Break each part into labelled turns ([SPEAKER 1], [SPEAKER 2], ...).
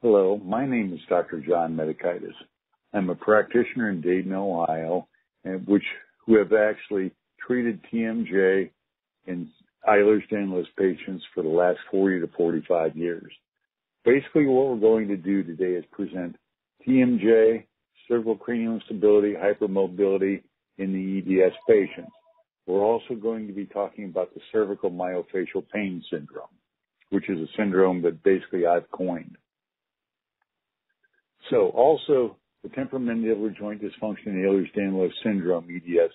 [SPEAKER 1] Hello, my name is Dr. John Mitakides. I'm a practitioner in Dayton, Ohio, who have actually treated TMJ in Ehlers-Danlos patients for the last 40 to 45 years. Basically, what we're going to do today is present TMJ, cervical cranial instability, hypermobility in the EDS patients. We're also going to be talking about the cervical myofascial pain syndrome, which is a syndrome that basically I've coined. So also, the temporomandibular joint dysfunction and Ehlers-Danlos syndrome, EDS,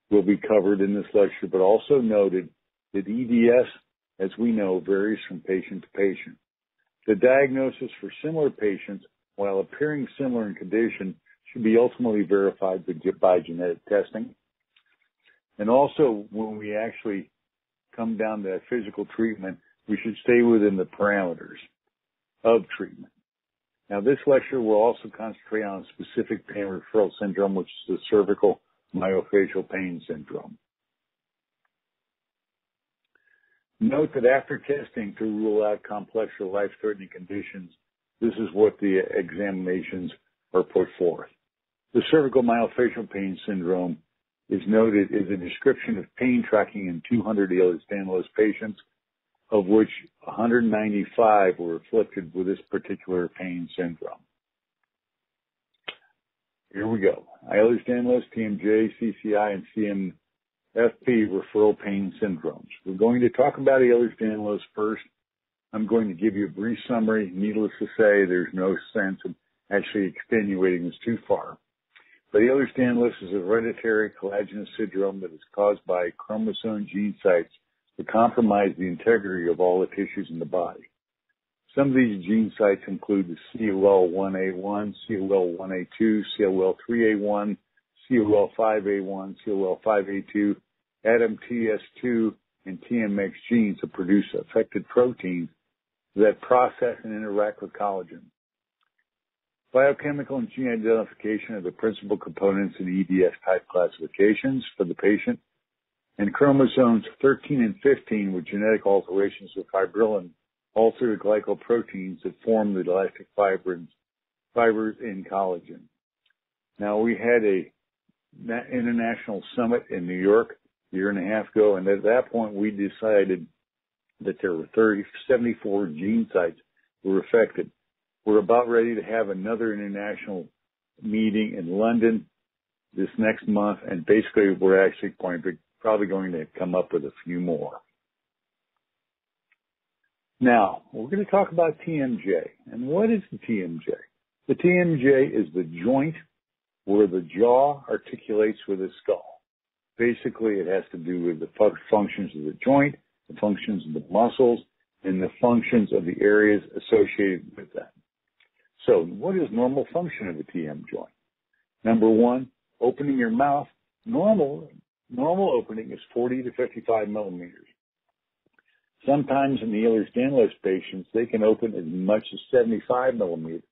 [SPEAKER 1] will be covered in this lecture, but also noted that EDS, as we know, varies from patient to patient. The diagnosis for similar patients, while appearing similar in condition, should be ultimately verified by genetic testing. And also, when we actually come down to physical treatment, we should stay within the parameters of treatment. Now, this lecture will also concentrate on a specific pain referral syndrome, which is the cervical myofascial pain syndrome. Note that after testing to rule out complex or life-threatening conditions, this is what the examinations are put forth. The cervical myofascial pain syndrome is noted as a description of pain tracking in 200 Ehlers-Danlos patients, of which 195 were afflicted with this particular pain syndrome. Here we go. Ehlers-Danlos, TMJ, CCI, and CMPS referral pain syndromes. We're going to talk about Ehlers-Danlos first. I'm going to give you a brief summary. Needless to say, there's no sense in actually extenuating this too far. But Ehlers-Danlos is a hereditary collagenous syndrome that is caused by chromosome gene sites that compromise the integrity of all the tissues in the body. Some of these gene sites include the COL1A1, COL1A2, COL3A1, COL5A1, COL5A2, ADAMTS2, and TMX genes that produce affected proteins that process and interact with collagen. Biochemical and gene identification are the principal components in EDS type classifications for the patient, and chromosomes 13 and 15 with genetic alterations of fibrillin alter the glycoproteins that form the elastic fibers in collagen. Now, we had a international summit in New York a year and a half ago, and at that point we decided that there were 74 gene sites that were affected. We're about ready to have another international meeting in London this next month, and basically we're actually probably going to come up with a few more. Now, we're going to talk about TMJ. And what is the TMJ? The TMJ is the joint where the jaw articulates with the skull. Basically, it has to do with the functions of the joint, the functions of the muscles, and the functions of the areas associated with that. So, what is normal function of the TM joint? Number one, opening your mouth. Normal opening is 40 to 55 millimeters. Sometimes in the Ehlers-Danlos patients, they can open as much as 75 millimeters.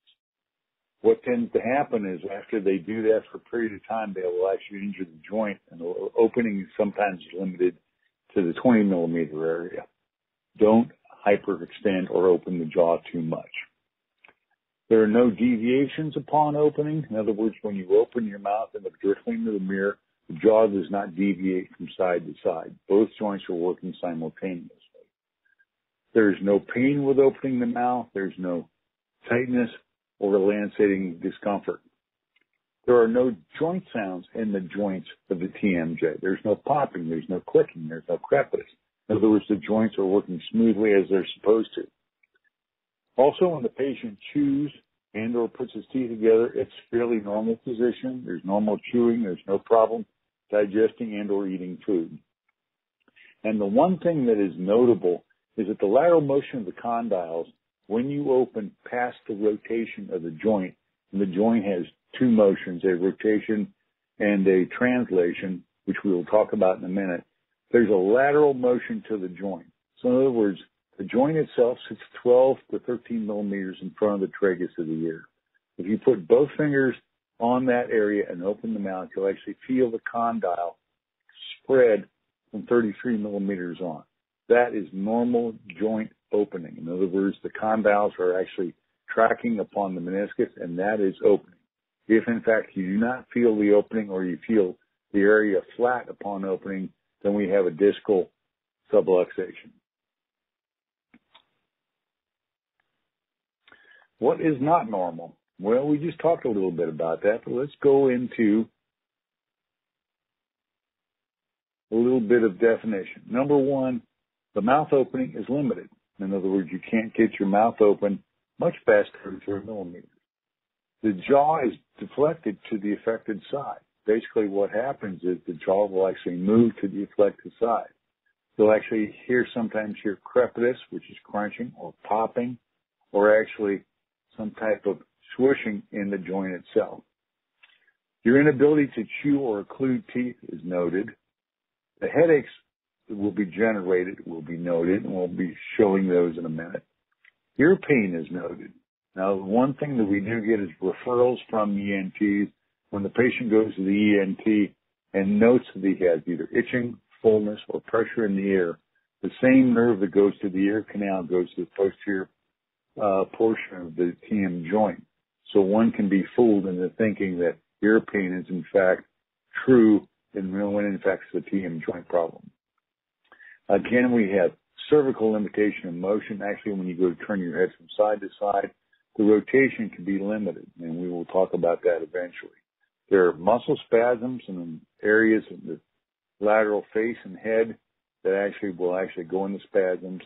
[SPEAKER 1] What tends to happen is after they do that for a period of time, they will actually injure the joint, and the opening is sometimes limited to the 20 millimeter area. Don't hyperextend or open the jaw too much. There are no deviations upon opening. In other words, when you open your mouth and look directly into the mirror, the jaw does not deviate from side to side. Both joints are working simultaneously. There's no pain with opening the mouth. There's no tightness or lancetating discomfort. There are no joint sounds in the joints of the TMJ. There's no popping. There's no clicking. There's no crepitus. In other words, the joints are working smoothly as they're supposed to. Also, when the patient chews and or puts his teeth together, it's fairly normal position. There's normal chewing. There's no problem digesting and or eating food. And the one thing that is notable is that the lateral motion of the condyles, when you open past the rotation of the joint, and the joint has two motions, a rotation and a translation, which we will talk about in a minute, there's a lateral motion to the joint. So in other words, the joint itself sits 12 to 13 millimeters in front of the tragus of the ear. If you put both fingers on that area and open the mouth, you'll actually feel the condyle spread from 33 millimeters on. That is normal joint opening. In other words, the condyles are actually tracking upon the meniscus, and that is opening. If, in fact, you do not feel the opening or you feel the area flat upon opening, then we have a discal subluxation. What is not normal? Well, we just talked a little bit about that, but let's go into a little bit of definition. Number one, the mouth opening is limited. In other words, you can't get your mouth open much past 33 millimeters. The jaw is deflected to the affected side. Basically what happens is the jaw will actually move to the affected side. You'll actually sometimes hear crepitus, which is crunching or popping, or actually some type of swishing in the joint itself. Your inability to chew or occlude teeth is noted. The headaches that will be generated will be noted, and we'll be showing those in a minute. Ear pain is noted. Now, one thing that we do get is referrals from ENTs when the patient goes to the ENT and notes that he has either itching, fullness, or pressure in the ear. The same nerve that goes to the ear canal goes to the posterior portion of the TM joint. So one can be fooled into thinking that ear pain is in fact true and when in fact it's a TM joint problem. Again, we have cervical limitation of motion. Actually, when you go to turn your head from side to side, the rotation can be limited, and we will talk about that eventually. There are muscle spasms in areas of the lateral face and head that will go into spasms.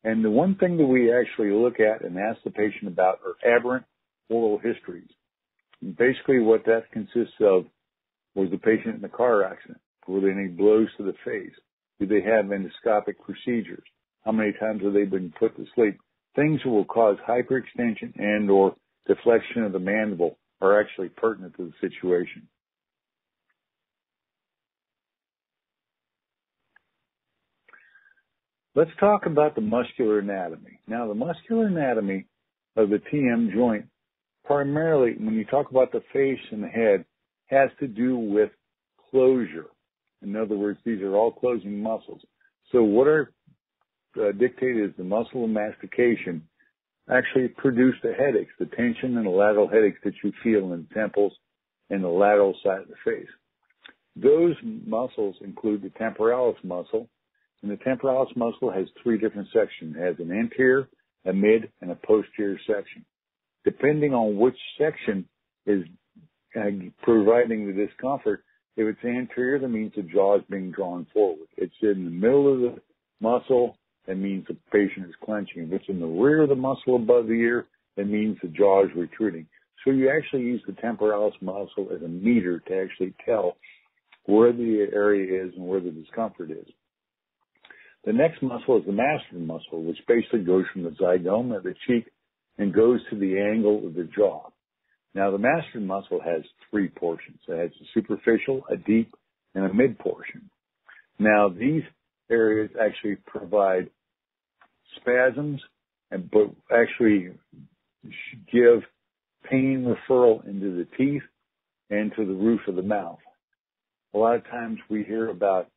[SPEAKER 1] And the one thing that we actually look at and ask the patient about are aberrant oral histories. And basically what that consists of was the patient in a car accident. Were there any blows to the face? Do they have endoscopic procedures? How many times have they been put to sleep? Things that will cause hyperextension and or deflection of the mandible are actually pertinent to the situation. Let's talk about the muscular anatomy. Now, the muscular anatomy of the TM joint, primarily when you talk about the face and the head, has to do with closure. In other words, these are all closing muscles. So what are dictated as the muscle of mastication actually produce the headaches, the tension and the lateral headaches that you feel in the temples and the lateral side of the face. Those muscles include the temporalis muscle, and the temporalis muscle has three different sections. It has an anterior, a mid, and a posterior section. Depending on which section is providing the discomfort, if it's anterior, that means the jaw is being drawn forward. It's in the middle of the muscle, that means the patient is clenching. If it's in the rear of the muscle above the ear, that means the jaw is retreating. So you actually use the temporalis muscle as a meter to actually tell where the area is and where the discomfort is. The next muscle is the masseter muscle, which basically goes from the zygoma of the cheek and goes to the angle of the jaw. Now, the masseter muscle has three portions. It has a superficial, a deep, and a mid portion. Now, these areas actually provide spasms but actually give pain referral into the teeth and to the roof of the mouth. A lot of times we hear about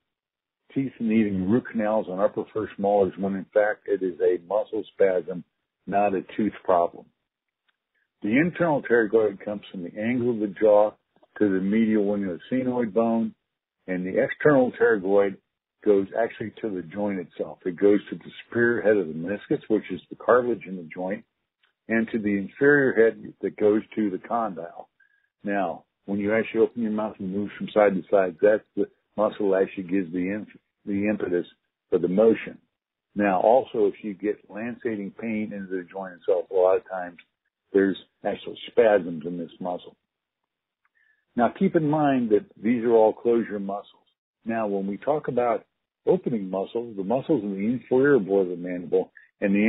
[SPEAKER 1] teeth needing root canals on upper first molars when in fact it is a muscle spasm, not a tooth problem. The internal pterygoid comes from the angle of the jaw to the medial wing of the sphenoid bone, and the external pterygoid goes actually to the joint itself. It goes to the superior head of the meniscus, which is the cartilage in the joint, and to the inferior head that goes to the condyle. Now, when you actually open your mouth and move from side to side, that's the muscle that actually gives the impetus for the motion. Now, also, if you get lancinating pain into the joint itself, a lot of times there's actual spasms in this muscle. Now, keep in mind that these are all closure muscles. Now, when we talk about opening muscles, the muscles in the inferior border of the mandible and the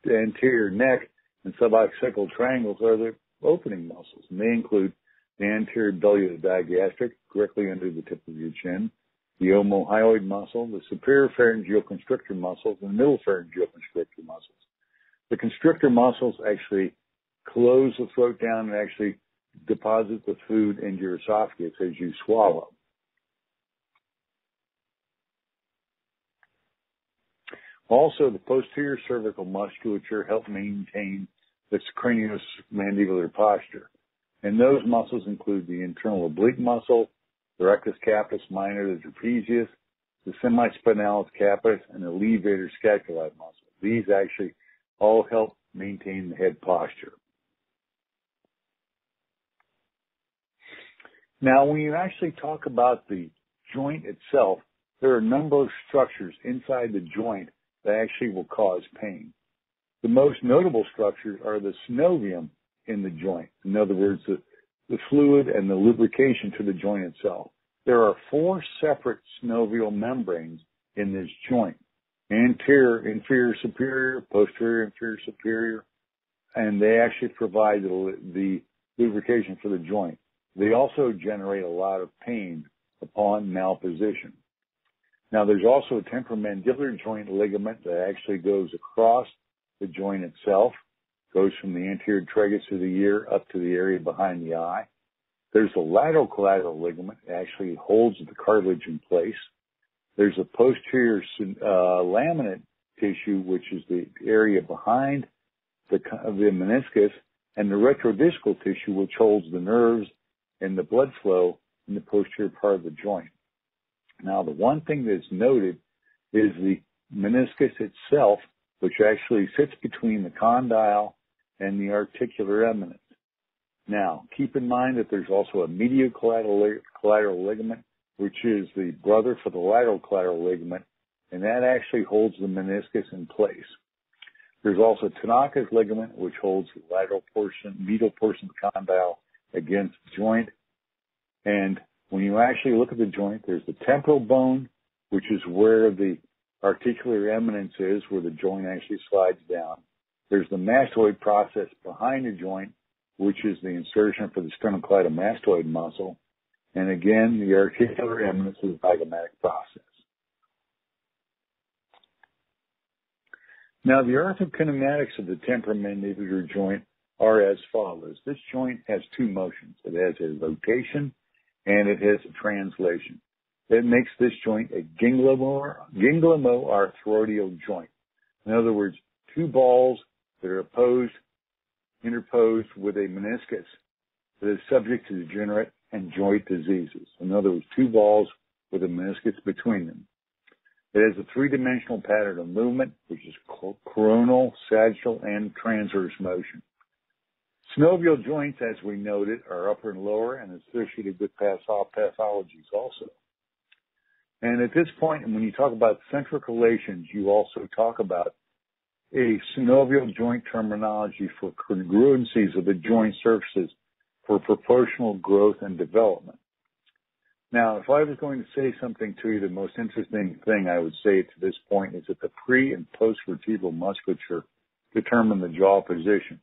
[SPEAKER 1] anterior neck and suboccipital triangles are the opening muscles, and they include the anterior belly of the digastric, directly under the tip of your chin, the omohyoid muscle, the superior pharyngeal constrictor muscles, and the middle pharyngeal constrictor muscles. The constrictor muscles actually close the throat down and actually deposit the food into your esophagus as you swallow. Also, the posterior cervical musculature helps maintain That's craniomandibular posture. And those muscles include the internal oblique muscle, the rectus capitis minor, the trapezius, the semispinalis capitis, and the levator scapulae muscle. These actually all help maintain the head posture. Now, when you actually talk about the joint itself, there are a number of structures inside the joint that actually will cause pain. The most notable structures are the synovium in the joint. In other words, the fluid and the lubrication to the joint itself. There are 4 separate synovial membranes in this joint. Anterior, inferior, superior, posterior, inferior, superior, and they actually provide the lubrication for the joint. They also generate a lot of pain upon malposition. Now, there's also a temporomandibular joint ligament that actually goes across the joint itself, goes from the anterior tragus of the ear up to the area behind the eye. There's a lateral collateral ligament that actually holds the cartilage in place. There's a posterior laminate tissue, which is the area behind the meniscus, and the retrodiscal tissue, which holds the nerves and the blood flow in the posterior part of the joint. Now, the one thing that's noted is the meniscus itself, which actually sits between the condyle and the articular eminence. Now, keep in mind that there's also a medial collateral ligament, which is the brother for the lateral collateral ligament, and that actually holds the meniscus in place. There's also Tanaka's ligament, which holds the lateral portion, medial portion of the condyle against the joint. And when you actually look at the joint, there's the temporal bone, which is where the articular eminence is, where the joint actually slides down. There's the mastoid process behind the joint, which is the insertion for the sternocleidomastoid muscle. And again, the articular eminence is the zygomatic process. Now, the arthrokinematics of the temporomandibular joint are as follows. This joint has 2 motions. It has a rotation and it has a translation. That makes this joint a ginglymo-arthrodial joint. In other words, 2 balls that are interposed with a meniscus that is subject to degenerate and joint diseases. In other words, 2 balls with a meniscus between them. It has a 3-dimensional pattern of movement, which is coronal, sagittal, and transverse motion. Synovial joints, as we noted, are upper and lower and associated with pathologies also. And at this point, when you talk about centric relations, you also talk about a synovial joint terminology for congruencies of the joint surfaces for proportional growth and development. Now, if I was going to say something to you, the most interesting thing I would say to this point is that the pre- and post-vertebral musculature determine the jaw position.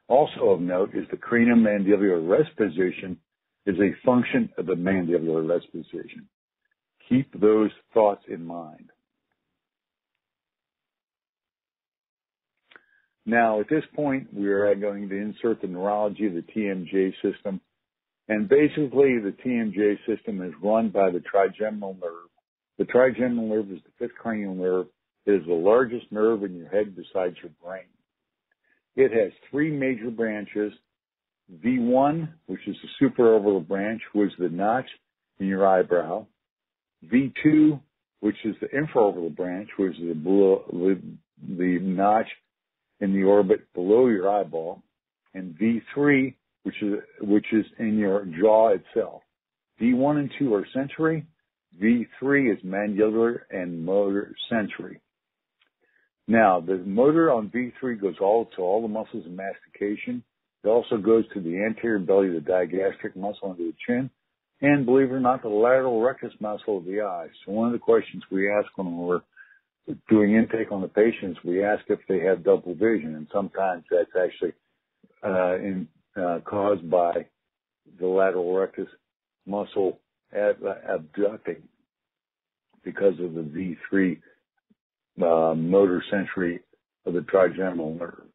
[SPEAKER 1] Also of note is the craniomandibular rest position is a function of the mandibular rest position. Keep those thoughts in mind. Now, at this point, we are going to insert the neurology of the TMJ system. And basically, the TMJ system is run by the trigeminal nerve. The trigeminal nerve is the 5th cranial nerve. It is the largest nerve in your head besides your brain. It has 3 major branches. V1, which is the supraorbital branch, which is the notch in your eyebrow. V2, which is the infraorbital branch, which is the notch in the orbit below your eyeball. And V3, which is in your jaw itself. V1 and 2 are sensory. V3 is mandibular and motor sensory. Now, the motor on V3 goes to all the muscles of mastication. It also goes to the anterior belly, the digastric muscle under the chin, and believe it or not, the lateral rectus muscle of the eye. So one of the questions we ask when we're doing intake on the patients, we ask if they have double vision, and sometimes that's actually caused by the lateral rectus muscle abducting because of the V3 motor sensory of the trigeminal nerve.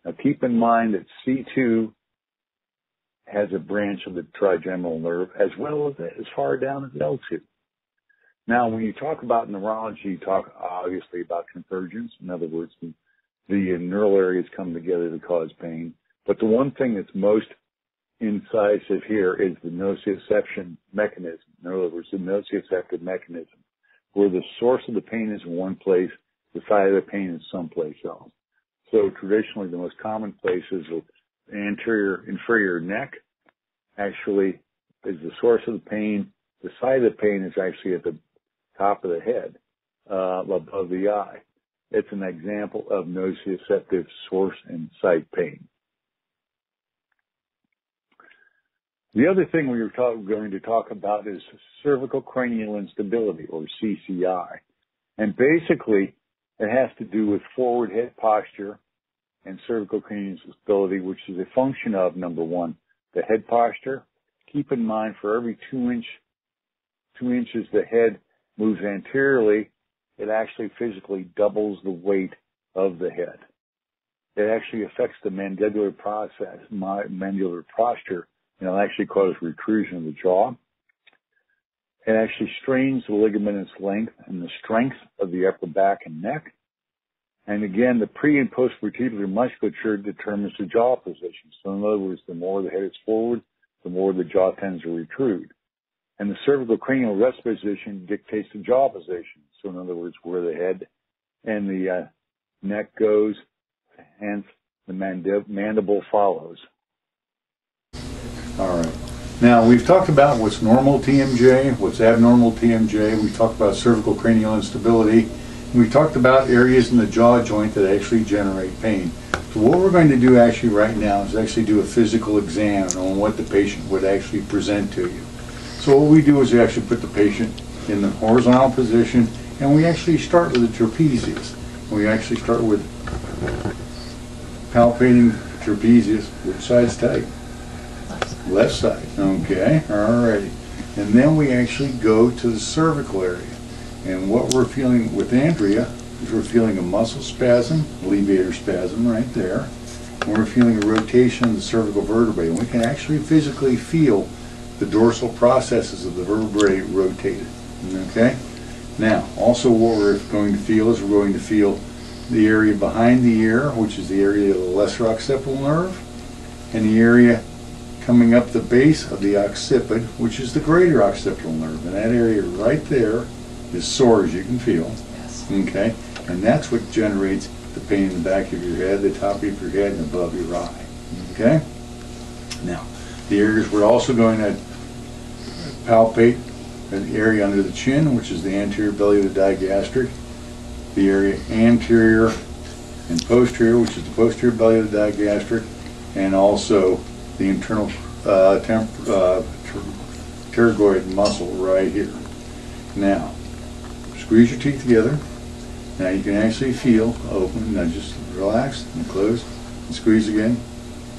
[SPEAKER 1] Now keep in mind that C2 has a branch of the trigeminal nerve as well as far down as L2. Now when you talk about neurology, you talk obviously about convergence. In other words, the the neural areas come together to cause pain. But the one thing that's most incisive here is the nociception mechanism. In other words, the nociceptive mechanism, where the source of the pain is in one place, the site of the pain is someplace else. So traditionally, the most common places with anterior, inferior neck actually is the source of the pain. The site of the pain is actually at the top of the head, above the eye. It's an example of nociceptive source and site pain. The other thing we were going to talk about is cervical cranial instability, or CCI. And basically, it has to do with forward head posture and cervical cranial instability, which is a function of, number one, the head posture. Keep in mind, for every 2 inches the head moves anteriorly, it actually physically doubles the weight of the head. It actually affects the mandibular process, mandibular posture, and it'll actually cause retrusion of the jaw. It actually strains the ligamentous length and the strength of the upper back and neck. And again, the pre- and post-vertebral musculature determines the jaw position. So in other words, the more the head is forward, the more the jaw tends to retrude. And the cervical cranial rest position dictates the jaw position. So in other words, where the head and the neck goes, hence the mandible follows.
[SPEAKER 2] All right. Now, we've talked about what's normal TMJ, what's abnormal TMJ. We talked about cervical cranial instability. And we talked about areas in the jaw joint that actually generate pain. So what we're going to do actually right now is actually do a physical exam on what the patient would actually present to you. So what we do is we actually put the patient in the horizontal position, and we actually start with the trapezius. We actually start with palpating trapezius. Which side's tight? Left side. Okay, alrighty. And then we actually go to the cervical area. And what we're feeling with Andrea is we're feeling a muscle spasm, levator spasm right there. And we're feeling a rotation of the cervical vertebrae. And we can actually physically feel the dorsal processes of the vertebrae rotated. Okay? Now, also what we're going to feel is we're going to feel the area behind the ear, which is the area of the lesser occipital nerve, and the area coming up the base of the occiput, which is the greater occipital nerve. And that area right there is sore, as you can feel.
[SPEAKER 3] Yes.
[SPEAKER 2] Okay? And that's what generates the pain in the back of your head, the top of your head, and above your eye. Okay? Now, the areas we're also going to palpate an area under the chin, which is the anterior belly of the digastric, the area anterior and posterior, which is the posterior belly of the digastric, and also the internal pterygoid muscle right here. Now, squeeze your teeth together. Now you can actually feel open. Now just relax and close and squeeze again.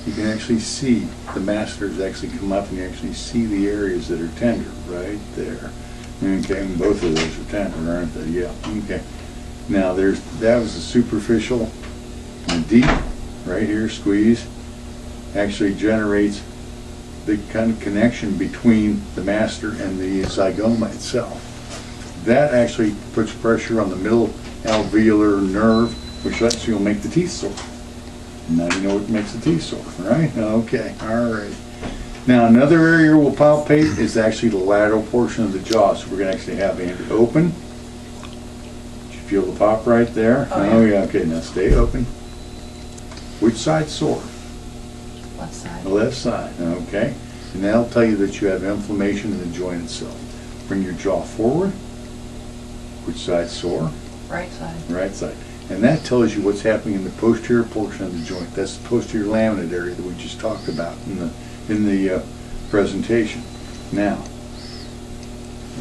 [SPEAKER 2] You can actually see the masseters actually come up, and you actually see the areas that are tender right there. Okay, and both of those are tender, aren't they? Yeah. Okay. Now that was the superficial and deep right here. Squeeze actually generates the kind of connection between the masseter and the zygoma itself. That actually puts pressure on the middle alveolar nerve, which lets you make the teeth sore. Now you know what makes the teeth sore, right? Okay, all right. Now another area we'll palpate is actually the lateral portion of the jaw. So we're going to actually have Andrew open. Did you feel the pop right there?
[SPEAKER 3] Oh
[SPEAKER 2] yeah. Okay, now stay open. Which side's sore?
[SPEAKER 3] Left side.
[SPEAKER 2] The left side, okay. And that'll tell you that you have inflammation in the joint itself. Bring your jaw forward. Which side's sore?
[SPEAKER 3] Right side.
[SPEAKER 2] Right side. And that tells you what's happening in the posterior portion of the joint. That's the posterior laminate area that we just talked about in the presentation. Now,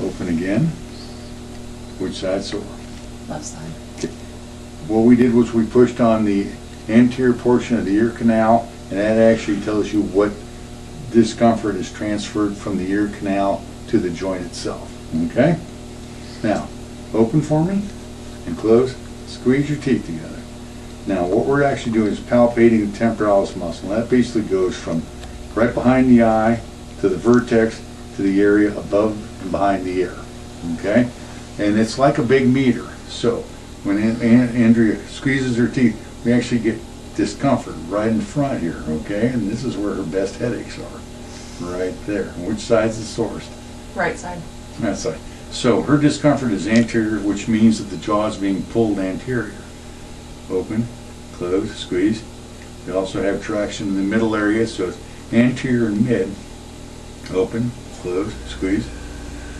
[SPEAKER 2] open again. Which side's sore?
[SPEAKER 3] Left side.
[SPEAKER 2] Okay. What we did was we pushed on the anterior portion of the ear canal, and that actually tells you what discomfort is transferred from the ear canal to the joint itself. Okay? Now, open for me and close. Squeeze your teeth together. Now, what we're actually doing is palpating the temporalis muscle. And that basically goes from right behind the eye to the vertex to the area above and behind the ear. Okay? And it's like a big meter. So, when Andrea squeezes her teeth, we actually get discomfort right in front here, okay? And this is where her best headaches are, right there. Which side's the source?
[SPEAKER 3] Right side.
[SPEAKER 2] That side. So her discomfort is anterior, which means that the jaw is being pulled anterior. Open, close, squeeze. We also have traction in the middle area, so it's anterior and mid. Open, close, squeeze.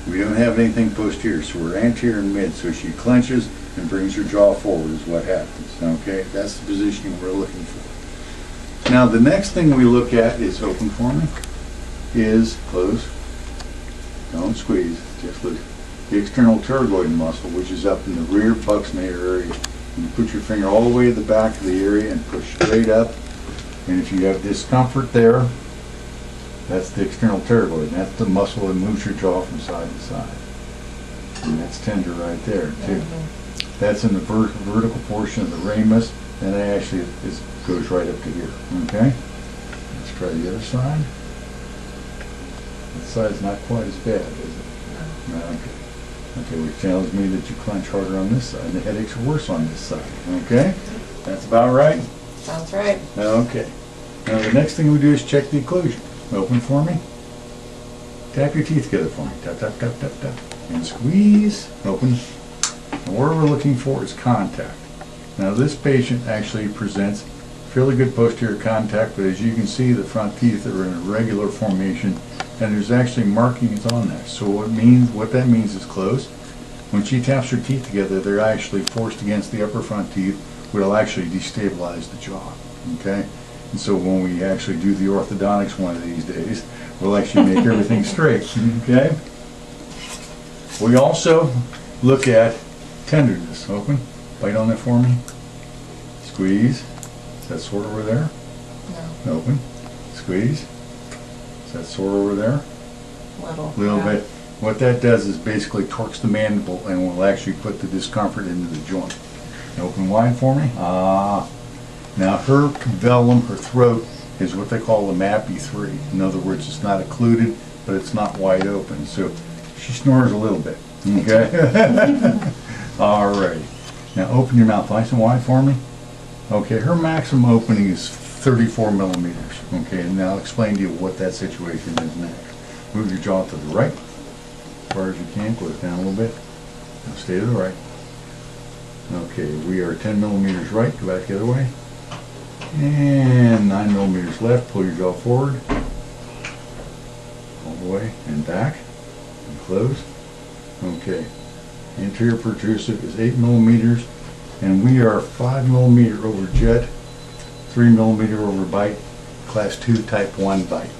[SPEAKER 2] We don't have anything posterior, so we're anterior and mid. So she clenches and brings her jaw forward is what happens. Okay, that's the positioning we're looking for. Now the next thing we look at is, open for me, is close. Don't squeeze, just look. The external pterygoid muscle, which is up in the rear buccal area. You put your finger all the way to the back of the area and push straight up. And if you have discomfort there, that's the external pterygoid. That's the muscle that moves your jaw from side to side. And that's tender right there, too. That's in the vertical portion of the ramus, and it actually goes right up to here. Okay? Let's try the other side. That side's not quite as bad, is it? No. Okay. Okay, which tells me that you clench harder on this side, and the headaches are worse on this side. Okay? That's about right?
[SPEAKER 3] Sounds right.
[SPEAKER 2] Okay. Now the next thing we do is check the occlusion. Open for me. Tap your teeth together for me. Tap, tap, tap, tap, tap. And squeeze. Open. And what we're looking for is contact. Now this patient actually presents fairly good posterior contact, but as you can see, the front teeth are in a regular formation, and there's actually markings on that. So what that means is closed. When she taps her teeth together, they're actually forced against the upper front teeth, which will actually destabilize the jaw. Okay? And so when we actually do the orthodontics one of these days, we'll actually make everything straight. Okay? We also look at tenderness. Open. Bite on it for me. Squeeze. Is that sore over there?
[SPEAKER 3] No.
[SPEAKER 2] Open. Squeeze. Is that sore over there? Little bit. What that does is basically torques the mandible and will actually put the discomfort into the joint. Open wide for me. Now her velum, her throat, is what they call a MAPI 3. In other words, it's not occluded, but it's not wide open. So she snores a little bit. Okay? All right. Now open your mouth nice and wide for me. Okay, her maximum opening is 34 millimeters. Okay, and now I'll explain to you what that situation is next. Move your jaw to the right, as far as you can. Close down a little bit. Now stay to the right. Okay, we are 10 millimeters right. Go back the other way. And 9 millimeters left. Pull your jaw forward. All the way and back. And close. Okay. Anterior protrusive is 8 millimeters. And we are 5 millimeter over jet, 3 millimeter over bite, class 2 type 1 bite.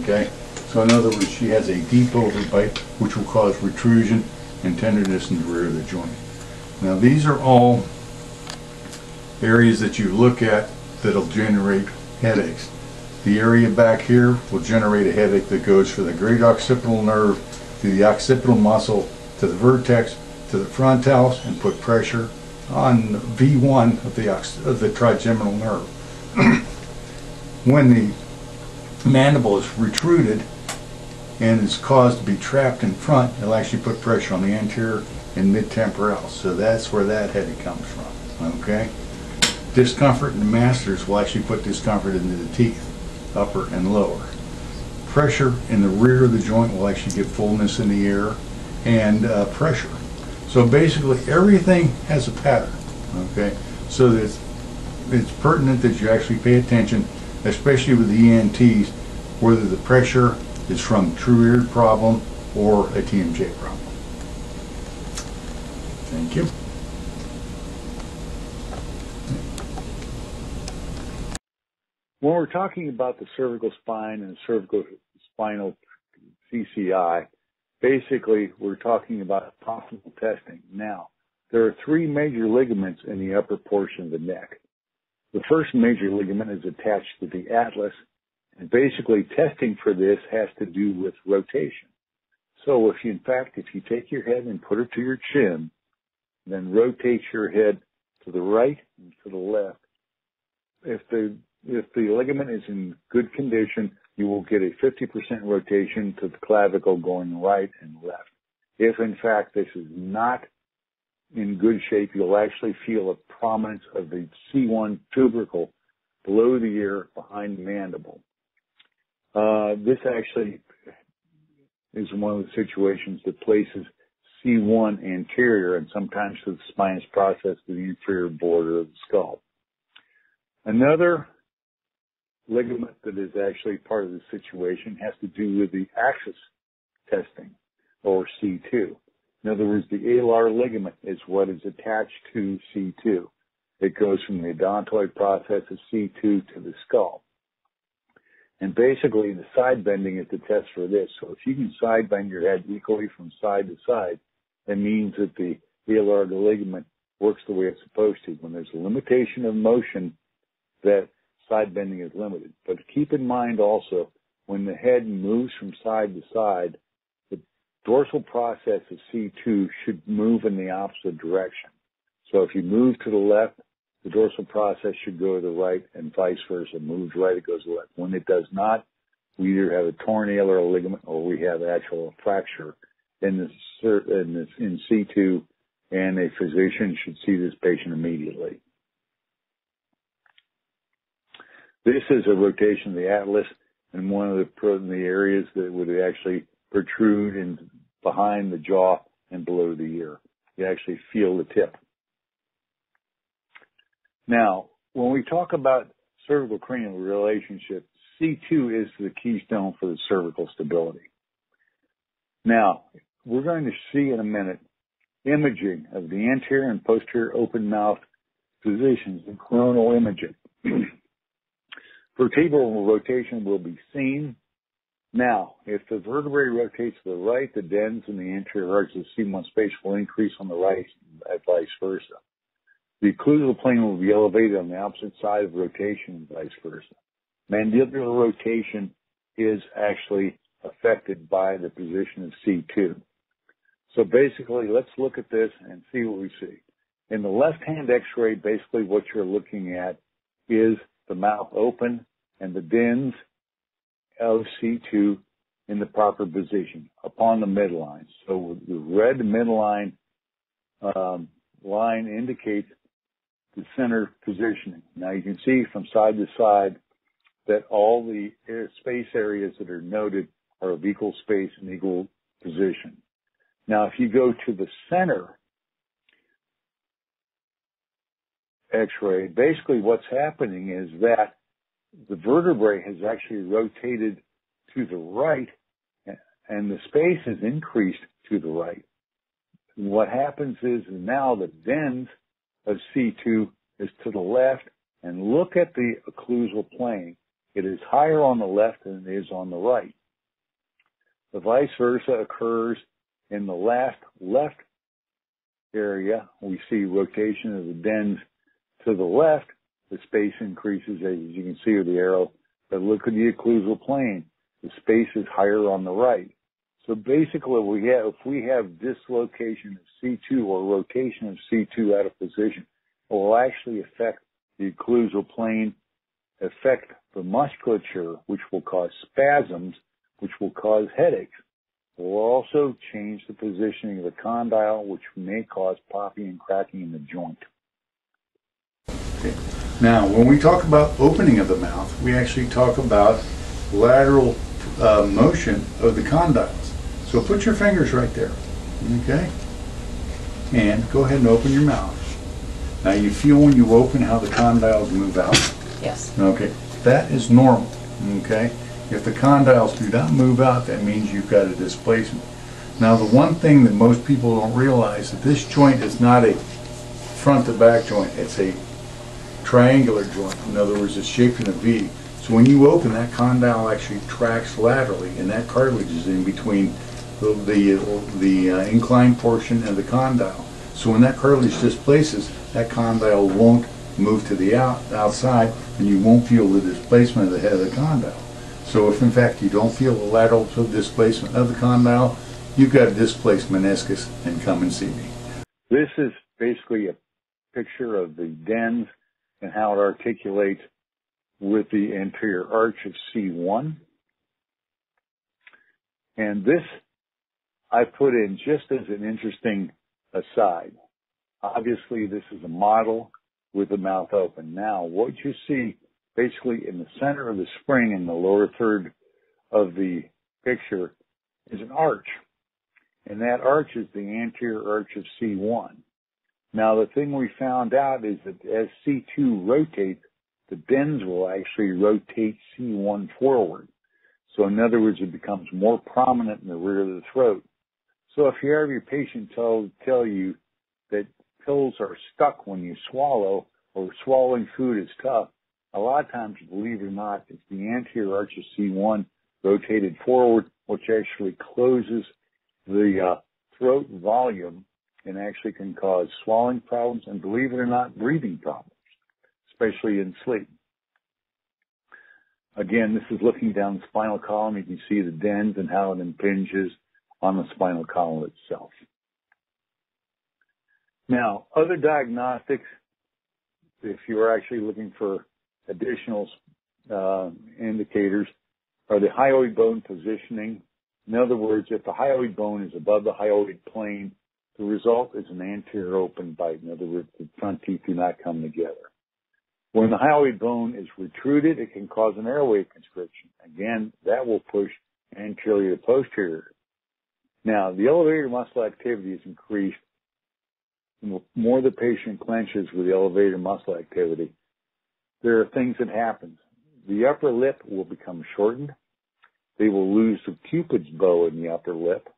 [SPEAKER 2] Okay? So in other words, she has a deep overbite, which will cause protrusion and tenderness in the rear of the joint. Now these are all areas that you look at that'll generate headaches. The area back here will generate a headache that goes from the great occipital nerve to the occipital muscle to the vertex to the frontalis and put pressure on V1 of the trigeminal nerve. When the mandible is retruded and is caused to be trapped in front, it'll actually put pressure on the anterior and mid-temporalis. So that's where that headache comes from. Okay? Discomfort in the masters will actually put discomfort into the teeth, upper and lower. Pressure in the rear of the joint will actually give fullness in the ear and pressure. So basically everything has a pattern, okay? So that it's pertinent that you actually pay attention, especially with the ENTs, whether the pressure is from true ear problem or a TMJ problem. Thank you.
[SPEAKER 1] When we're talking about the cervical spine and cervical spinal CCI, basically we're talking about possible testing. Now, there are 3 major ligaments in the upper portion of the neck. The first major ligament is attached to the atlas, and basically testing for this has to do with rotation. So if you take your head and put it to your chin, then rotate your head to the right and to the left. If the ligament is in good condition, you will get a 50% rotation to the clavicle going right and left. If in fact this is not in good shape, you'll actually feel a prominence of the C1 tubercle below the ear behind the mandible. This actually is one of the situations that places C1 anterior and sometimes to the spinous process to the inferior border of the skull. Another ligament that is actually part of the situation has to do with the axis testing, or C2. In other words, the alar ligament is what is attached to C2. It goes from the odontoid process of C2 to the skull. And basically, the side bending is the test for this. So if you can side bend your head equally from side to side, that means that the alar ligament works the way it's supposed to. When there's a limitation of motion, that side bending is limited. But keep in mind also, when the head moves from side to side, the dorsal process of C2 should move in the opposite direction. So if you move to the left, the dorsal process should go to the right, and vice versa. Moves right, it goes left. When it does not, we either have a torn alar ligament or we have actual fracture in C2, and a physician should see this patient immediately. This is a rotation of the atlas, and one of the areas that would actually protrude in behind the jaw and below the ear. You actually feel the tip. Now, when we talk about cervical cranial relationship, C2 is the keystone for the cervical stability. Now, we're going to see in a minute imaging of the anterior and posterior open mouth positions in coronal imaging. Vertebral rotation will be seen. Now, if the vertebrae rotates to the right, the dens in the anterior arch of the C1 space will increase on the right and vice versa. The occlusal plane will be elevated on the opposite side of rotation and vice versa. Mandibular rotation is actually affected by the position of C2. So basically, let's look at this and see what we see. In the left-hand x-ray, basically what you're looking at is the mouth open and the dens of C2 in the proper position upon the midline. So the red midline line indicates the center positioning. Now you can see from side to side that all the space areas that are noted are of equal space and equal position. Now if you go to the center x-ray, basically what's happening is that the vertebrae has actually rotated to the right and the space has increased to the right. And what happens is now the dens of C2 is to the left, and look at the occlusal plane. It is higher on the left than it is on the right. The vice versa occurs in the left area. We see rotation of the dens to the left. The space increases, as you can see with the arrow. But look at the occlusal plane. The space is higher on the right. So basically, if we have dislocation of C2 or rotation of C2 out of position, it will actually affect the occlusal plane, affect the musculature, which will cause spasms, which will cause headaches. It will also change the positioning of the condyle, which may cause popping and cracking in the joint.
[SPEAKER 2] Okay. Now, when we talk about opening of the mouth, we actually talk about lateral motion of the condyles. So put your fingers right there, okay? And go ahead and open your mouth. Now you feel when you open how the condyles move out?
[SPEAKER 3] Yes.
[SPEAKER 2] Okay, that is normal, okay? If the condyles do not move out, that means you've got a displacement. Now the one thing that most people don't realize is that this joint is not a front to back joint, it's a triangular joint. In other words, it's shaped in a V. So when you open, that condyle actually tracks laterally, and that cartilage is in between the inclined portion and the condyle. So when that cartilage displaces, that condyle won't move to the outside, and you won't feel the displacement of the head of the condyle. So if in fact you don't feel the lateral displacement of the condyle, you've got a displaced meniscus, and come and see me.
[SPEAKER 1] This is basically a picture of the dens and how it articulates with the anterior arch of C1. And this I put in just as an interesting aside. Obviously, this is a model with the mouth open. Now, what you see basically in the center of the spring in the lower third of the picture is an arch. And that arch is the anterior arch of C1. Now, the thing we found out is that as C2 rotates, the dens will actually rotate C1 forward. So in other words, it becomes more prominent in the rear of the throat. So if you have your patient tell you that pills are stuck when you swallow or swallowing food is tough, a lot of times, believe it or not, it's the anterior arch of C1 rotated forward, which actually closes the throat volume and actually can cause swallowing problems and, believe it or not, breathing problems, especially in sleep. Again, this is looking down the spinal column. You can see the dens and how it impinges on the spinal column itself. Now, other diagnostics, if you're actually looking for additional indicators, are the hyoid bone positioning. In other words, if the hyoid bone is above the hyoid plane, the result is an anterior open bite. In other words, the front teeth do not come together. When the hyoid bone is protruded, it can cause an airway constriction. Again, that will push anterior to posterior. Now, the elevator muscle activity is increased. The more the patient clenches with the elevator muscle activity, there are things that happen. The upper lip will become shortened. They will lose the cupid's bow in the upper lip.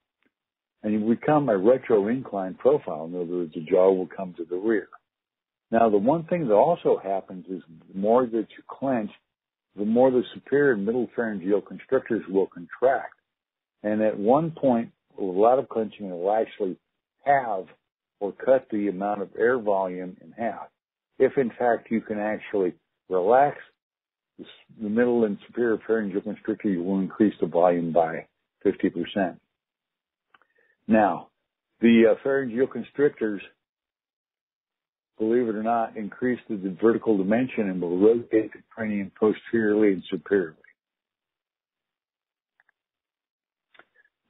[SPEAKER 1] And you become a retro-inclined profile. In other words, the jaw will come to the rear. Now, the one thing that also happens is the more that you clench, the more the superior and middle pharyngeal constrictors will contract. And at one point, a lot of clenching will actually halve or cut the amount of air volume in half. If, in fact, you can actually relax the middle and superior pharyngeal constrictor, you will increase the volume by 50%. Now, the pharyngeal constrictors, believe it or not, increase the vertical dimension and will rotate the cranium posteriorly and superiorly.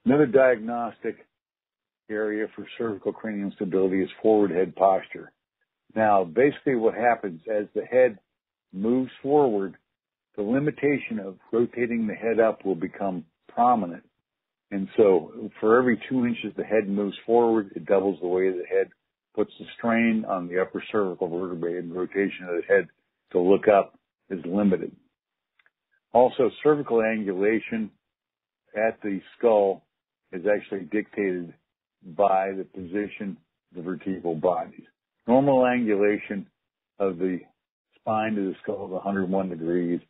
[SPEAKER 1] Another diagnostic area for cervical cranial stability is forward head posture. Now, basically what happens as the head moves forward, the limitation of rotating the head up will become prominent. And so for every 2 inches the head moves forward, it doubles the weight of the head, puts the strain on the upper cervical vertebrae, and rotation of the head to look up is limited. Also, cervical angulation at the skull is actually dictated by the position of the vertebral bodies. Normal angulation of the spine to the skull is 101 degrees.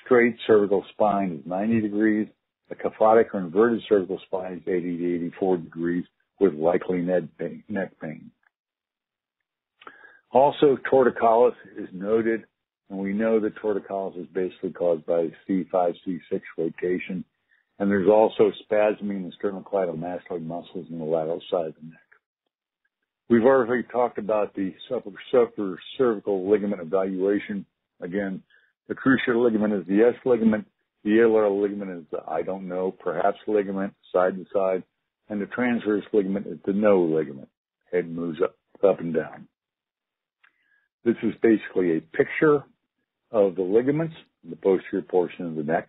[SPEAKER 1] Straight cervical spine is 90 degrees. A kyphotic or inverted cervical spine is 80 to 84 degrees with likely neck pain. Also, torticollis is noted, and we know that torticollis is basically caused by C5, C6 rotation. And there's also spasming in the sternocleidomastoid muscles in the lateral side of the neck. We've already talked about the upper cervical ligament evaluation. Again, the cruciate ligament is the S ligament. The iliacal ligament is the I don't know, perhaps ligament, side to side. And the transverse ligament is the no ligament. Head moves up and down. This is basically a picture of the ligaments in the posterior portion of the neck.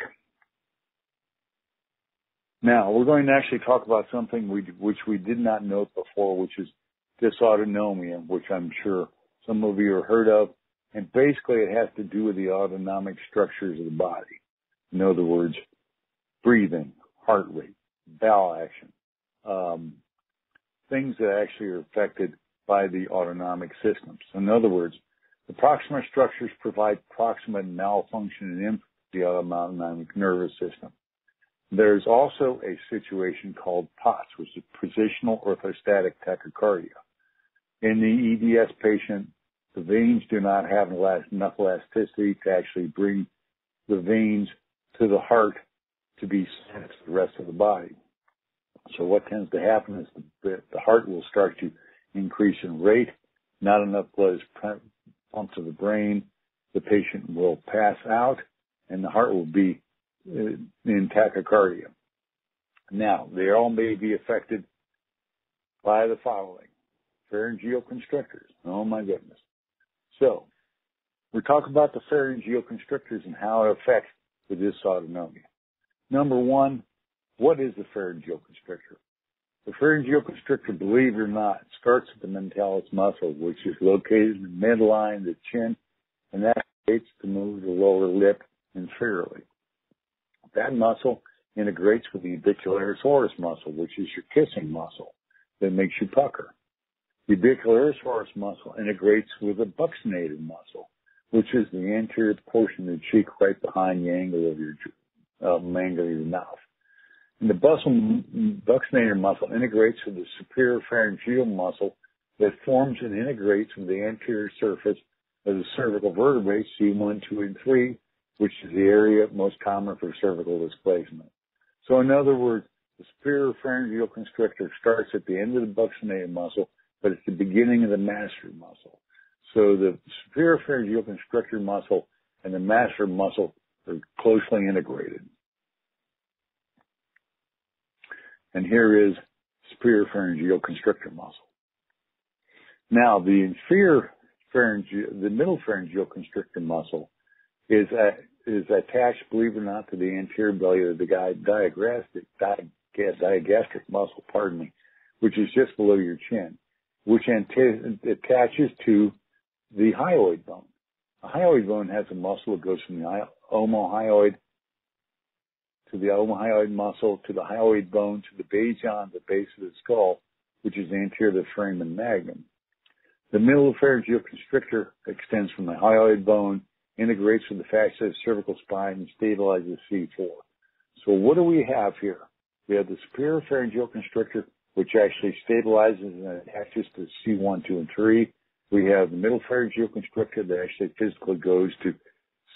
[SPEAKER 1] Now, we're going to actually talk about something which we did not note before, which is dysautonomia, which I'm sure some of you have heard of. And basically, it has to do with the autonomic structures of the body. In other words, breathing, heart rate, bowel action, things that actually are affected by the autonomic systems. In other words, the proximal structures provide proximate malfunction and impact the autonomic nervous system. There's also a situation called POTS, which is positional orthostatic tachycardia. In the EDS patient, the veins do not have enough elasticity to actually bring the veins to the heart to be sent to the rest of the body. So what tends to happen is the heart will start to increase in rate, not enough blood is pumped to the brain, the patient will pass out, and the heart will be in tachycardia. Now, they all may be affected by the following. pharyngeal constrictors. Oh my goodness. So, we're talking about the pharyngeal constrictors and how it affects the dysautonomia. Number one, what is the pharyngeal constrictor? The pharyngeal constrictor, believe it or not, starts at the mentalis muscle, which is located in the midline of the chin, and that aids to move the lower lip inferiorly. That muscle integrates with the ubicularis muscle, which is your kissing muscle that makes you pucker. The ubicularis muscle integrates with the buccinator muscle, which is the anterior portion of the cheek right behind the angle of your angle of your mouth. And the buccinator muscle integrates with the superior pharyngeal muscle that forms and integrates with the anterior surface of the cervical vertebrae, C1, 2, and 3, which is the area most common for cervical displacement. So in other words, the superior pharyngeal constrictor starts at the end of the buccinator muscle, but it's the beginning of the masseter muscle. So the superior pharyngeal constrictor muscle and the masseter muscle are closely integrated. And here is superior pharyngeal constrictor muscle. Now, the middle pharyngeal constrictor muscle is attached, believe it or not, to the anterior belly of the digastric muscle, which is just below your chin, which attaches to the hyoid bone. The hyoid bone has a muscle that goes from the omohyoid to the omohyoid muscle to the hyoid bone to the basion, the base of the skull, which is anterior to the foramen magnum. The middle pharyngeal constrictor extends from the hyoid bone, integrates with the fascia of the cervical spine, and stabilizes C4. So what do we have here? We have the superior pharyngeal constrictor, which actually stabilizes and attaches to C1, 2, and 3. We have the middle pharyngeal constrictor that actually physically goes to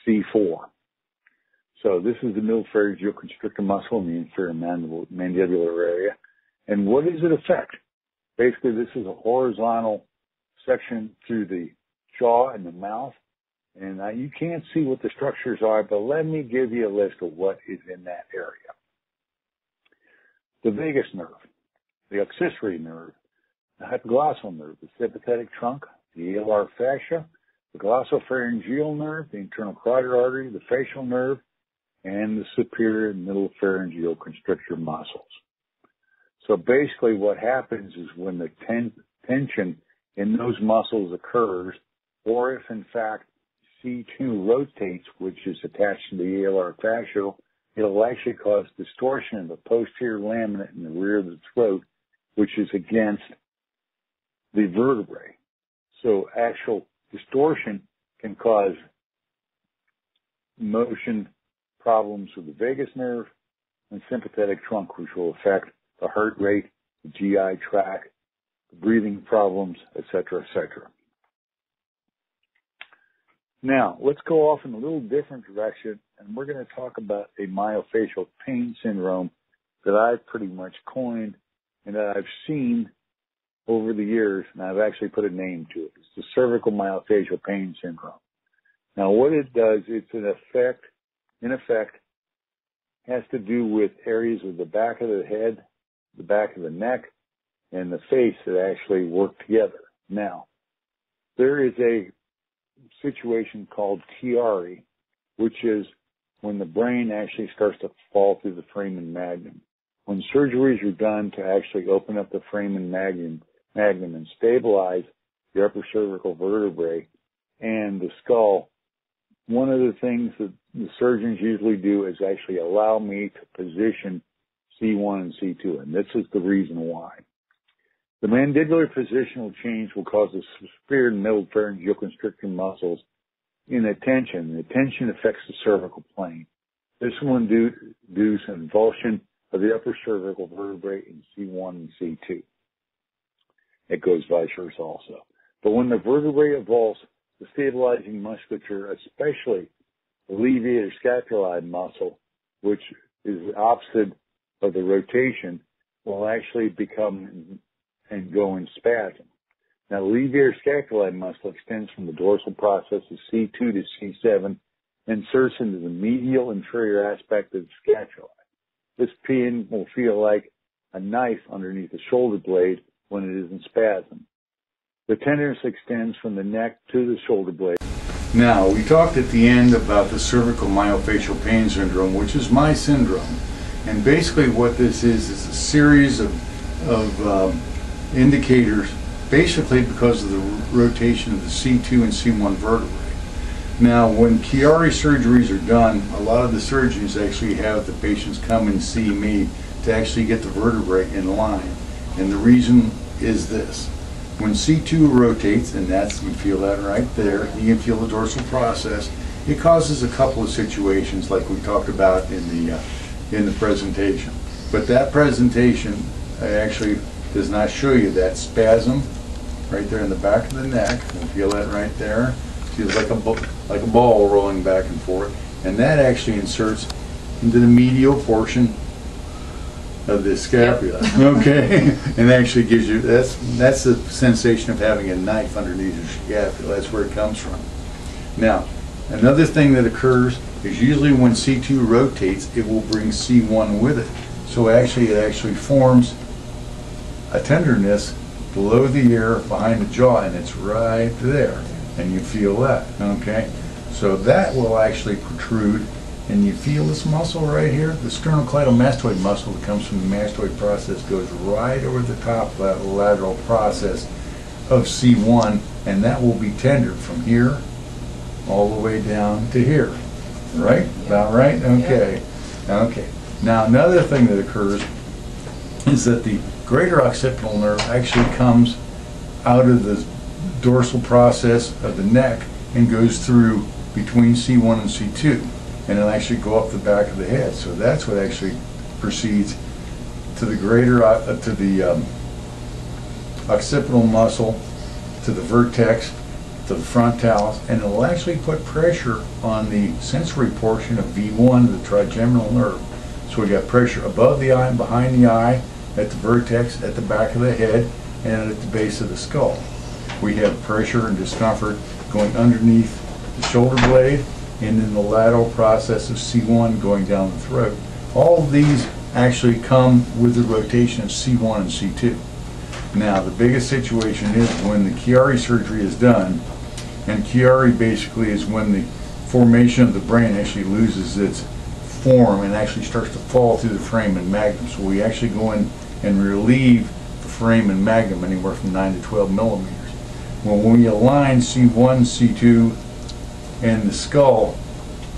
[SPEAKER 1] C4. So this is the middle pharyngeal constrictor muscle in the inferior mandibular area. And what does it affect? Basically, this is a horizontal section through the jaw and the mouth. And you can't see what the structures are, but let me give you a list of what is in that area. The vagus nerve, the accessory nerve, the hypoglossal nerve, the sympathetic trunk, the alar fascia, the glossopharyngeal nerve, the internal carotid artery, the facial nerve, and the superior and middle pharyngeal constrictor muscles. So basically what happens is when the tension in those muscles occurs, or if in fact C2 rotates, which is attached to the alar fascia, it'll actually cause distortion of the posterior laminate in the rear of the throat, which is against the vertebrae. So actual distortion can cause motion problems with the vagus nerve and sympathetic trunk, which will affect the heart rate, the GI tract, the breathing problems, etc., etc. Now, let's go off in a little different direction, and we're going to talk about a myofascial pain syndrome that I've pretty much coined and that I've seen over the years, and I've actually put a name to it. It's the cervical myofascial pain syndrome. Now, what it does, it's in effect, has to do with areas of the back of the head, the back of the neck, and the face that actually work together. Now, there is a situation called Chiari, which is when the brain actually starts to fall through the foramen magnum. When surgeries are done to actually open up the foramen magnum and stabilize the upper cervical vertebrae and the skull, one of the things that the surgeons usually do is actually allow me to position C1 and C2, and this is the reason why. The mandibular positional change will cause the superior and middle pharyngeal constricting muscles in attention. The tension affects the cervical plane. This will induce an avulsion of the upper cervical vertebrae in C1 and C2. It goes vice versa also. But when the vertebrae avulse, the stabilizing musculature, especially the levator scapulae muscle, which is the opposite of the rotation, will actually become and go in spasm. Now, the levator scapulae muscle extends from the dorsal process of C2 to C7 and inserts into the medial inferior aspect of the scapula. This pain will feel like a knife underneath the shoulder blade when it is in spasm. The tenderness extends from the neck to the shoulder blade.
[SPEAKER 2] Now, we talked at the end about the cervical myofascial pain syndrome, which is my syndrome. And basically what this is a series of indicators, basically because of the rotation of the C2 and C1 vertebrae. Now, when Chiari surgeries are done, a lot of the surgeons actually have the patients come and see me to actually get the vertebrae in line. And the reason is this. When C2 rotates, and that's, you feel that right there, you can feel the dorsal process, it causes a couple of situations like we talked about in the presentation. But that presentation actually does not show you that spasm right there in the back of the neck. You feel that right there. Feels like a ball rolling back and forth. And that actually inserts into the medial portion of the scapula, okay? And actually gives you, that's the sensation of having a knife underneath your scapula. That's where it comes from. Now, another thing that occurs is usually when C2 rotates, it will bring C1 with it. So actually, it actually forms a tenderness below the ear, behind the jaw, and it's right there. And you feel that, okay? So that will actually protrude. And you feel this muscle right here, the sternocleidomastoid muscle that comes from the mastoid process goes right over the top of that lateral process of C1, and that will be tendered from here all the way down to here. Right? About right? Okay. Okay. Now another thing that occurs is that the greater occipital nerve actually comes out of the dorsal process of the neck and goes through between C1 and C2. And it'll actually go up the back of the head. So that's what actually proceeds to the greater, to the occipital muscle, to the vertex, to the frontalis, and it'll actually put pressure on the sensory portion of V1, the trigeminal nerve. So we got pressure above the eye and behind the eye, at the vertex, at the back of the head, and at the base of the skull. We have pressure and discomfort going underneath the shoulder blade, and in the lateral process of C1 going down the throat. All of these actually come with the rotation of C1 and C2. Now, the biggest situation is when the Chiari surgery is done, and Chiari basically is when the formation of the brain actually loses its form and actually starts to fall through the foramen magnum. So we actually go in and relieve the foramen magnum anywhere from 9 to 12 millimeters. Well, when we align C1, C2, and the skull,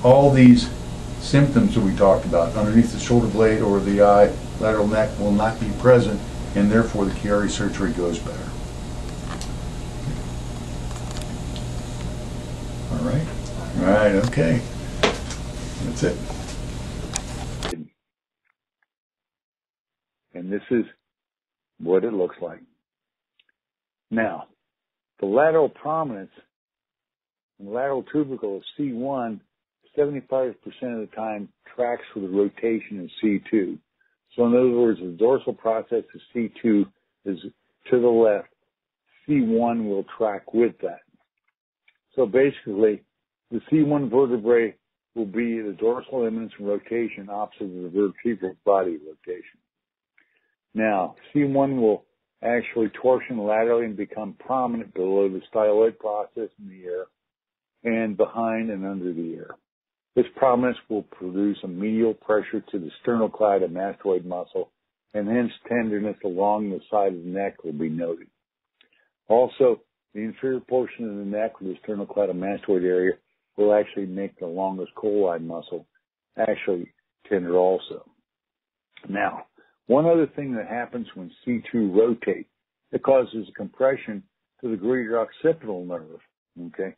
[SPEAKER 2] all these symptoms that we talked about underneath the shoulder blade or the eye, lateral neck will not be present, and therefore the Chiari surgery goes better. All right? All right, okay. That's it.
[SPEAKER 1] And this is what it looks like. Now, the lateral prominence and lateral tubercle of C1, 75% of the time tracks with the rotation of C2. So in other words, the dorsal process of C2 is to the left. C1 will track with that. So basically, the C1 vertebrae will be the dorsal eminence rotation opposite of the vertebral body rotation. Now, C1 will actually torsion laterally and become prominent below the styloid process in the ear and behind and under the ear. This prominence will produce a medial pressure to the sternocleidomastoid muscle, and hence tenderness along the side of the neck will be noted. Also, the inferior portion of the neck with the sternocleidomastoid area will actually make the longus colli muscle actually tender also. Now, one other thing that happens when C2 rotates, it causes a compression to the greater occipital nerve, okay?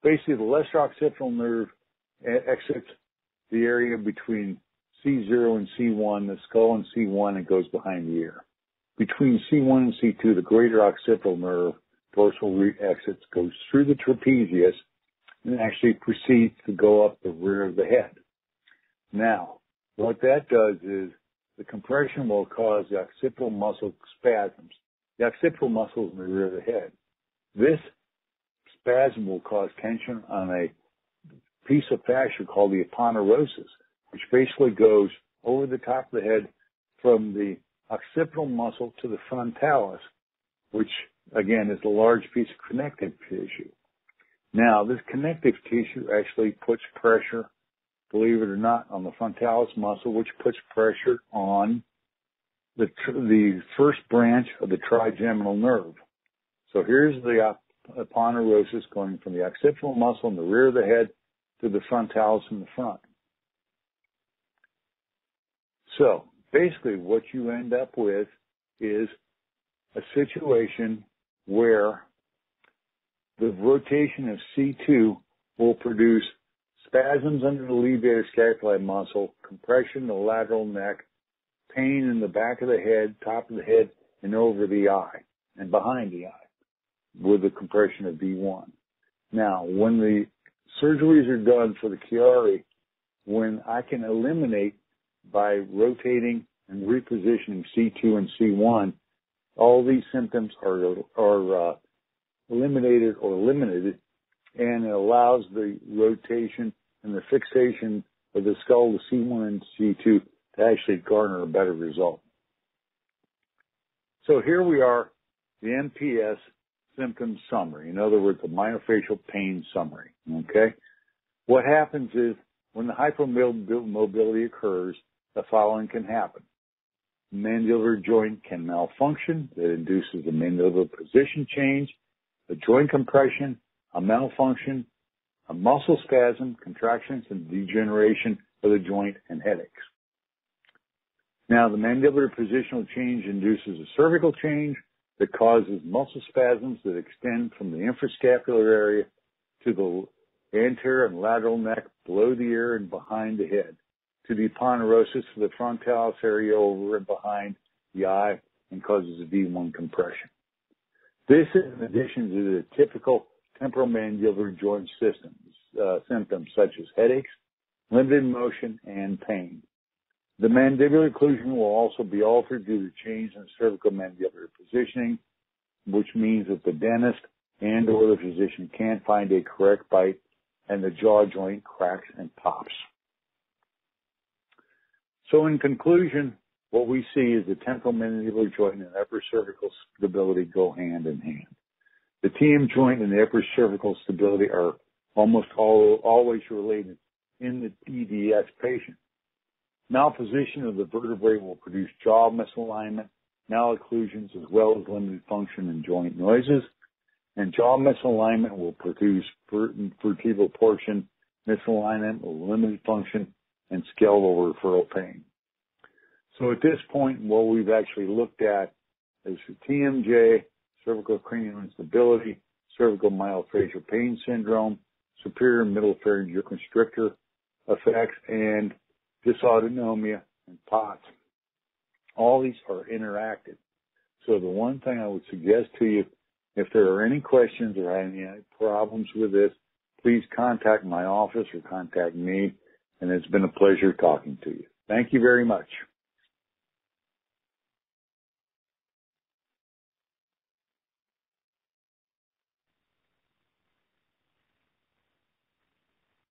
[SPEAKER 1] Basically, the lesser occipital nerve exits the area between C0 and C1, the skull and C1, and goes behind the ear. Between C1 and C2, the greater occipital nerve, dorsal root exits, goes through the trapezius and actually proceeds to go up the rear of the head. Now, what that does is the compression will cause the occipital muscle spasms. The occipital muscle is in the rear of the head. This spasm will cause tension on a piece of fascia called the aponeurosis, which basically goes over the top of the head from the occipital muscle to the frontalis, which again, is a large piece of connective tissue. Now, this connective tissue actually puts pressure, believe it or not, on the frontalis muscle, which puts pressure on the first branch of the trigeminal nerve. So here's the aponeurosis going from the occipital muscle in the rear of the head to the frontalis in the front. So basically what you end up with is a situation where the rotation of C2 will produce spasms under the levator scapulae muscle, compression in the lateral neck, pain in the back of the head, top of the head, and over the eye, and behind the eye, with the compression of D1. Now, when the surgeries are done for the Chiari, when I can eliminate by rotating and repositioning C2 and C1, all these symptoms are eliminated or limited, and it allows the rotation and the fixation of the skull to C1 and C2 to actually garner a better result. So here we are, the MPS symptom summary. In other words, the myofascial pain summary. Okay? What happens is when the hypermobility occurs, the following can happen. The mandibular joint can malfunction. That induces a mandibular position change, a joint compression, a malfunction, a muscle spasm, contractions, and degeneration of the joint and headaches. Now, the mandibular positional change induces a cervical change that causes muscle spasms that extend from the infrascapular area to the anterior and lateral neck, below the ear and behind the head, to the aponeurosis of the frontalis area over and behind the eye, and causes a D1 compression. This is in addition to the typical temporomandibular joint symptoms such as headaches, limited motion, and pain. The mandibular occlusion will also be altered due to change in cervical mandibular positioning, which means that the dentist and or the physician can't find a correct bite and the jaw joint cracks and pops. So in conclusion, what we see is the temporomandibular joint and upper cervical stability go hand in hand. The TM joint and the upper cervical stability are almost always related in the EDS patient. Malposition of the vertebrae will produce jaw misalignment, malocclusions, as well as limited function and joint noises. And jaw misalignment will produce vertebral portion misalignment or limited function and skeletal referral pain. So at this point, what we've actually looked at is the TMJ, cervical cranial instability, cervical myofascial pain syndrome, superior and middle pharyngeal constrictor effects, and dysautonomia and POTS. All these are interactive. So the one thing I would suggest to you, if there are any questions or any problems with this, please contact my office or contact me, and it's been a pleasure talking to you. Thank you very much.